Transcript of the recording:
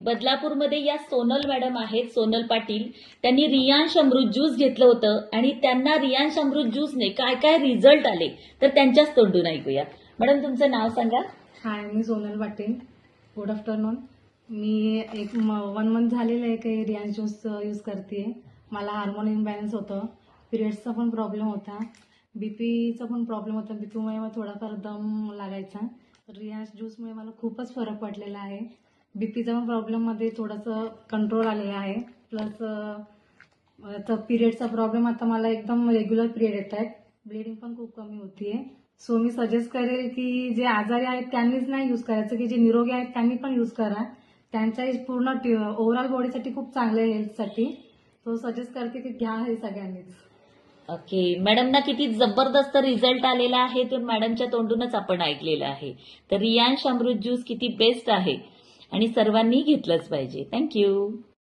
बदलापूरमध्ये या सोनल मॅडम आहेत, सोनल पाटील. त्यांनी रियांश अमृत ज्यूस घेतलं होतं आणि त्यांना रियांश अमृत ज्यूसने काय काय रिझल्ट आले तर त्यांच्याच तोंडून ऐकूया. मॅडम, तुमचं नाव सांगा. हाय, मी सोनल पाटील. Good afternoon. मी 1 मंथ झालेलं आहे काही रियांश ज्यूस यूज करते. मला हार्मोन इम्बॅलन्स होतं, पिरियड्सचा पण प्रॉब्लेम होता, बीपीचा पण प्रॉब्लेम होता. बीपीमुळे मला थोडाफार दम लागायचा. रियांश ज्यूसमुळे मला खूपच फरक पडलेला आहे. बीपीचा पण प्रॉब्लेममध्ये थोडंसं कंट्रोल आलेलं आहे. प्लस आता पिरियडचा प्रॉब्लेम, आता मला एकदम रेग्युलर पिरियड येत आहेत. ब्लिडिंग पण खूप कमी होतीये. सो मी सजेस्ट करेल की जे आजारी आहेत त्यांनीच नाही यूज करायचं, की जे निरोगी आहेत त्यांनी पण यूज करा. त्यांच्या पूर्ण ओव्हरऑल बॉडीसाठी खूप चांगलं आहे, हेल्थसाठी. सो सजेस्ट करते की घ्या हे सगळ्यांनीच. ओके, मॅडमना किती जबरदस्त रिझल्ट आलेला आहे ते मॅडमच्या तोंडूनच आपण ऐकलेलं आहे. तर रियांश अमृत ज्यूस किती बेस्ट आहे आणि सर्वांनी घेतलंच पाहिजे. थँक्यू.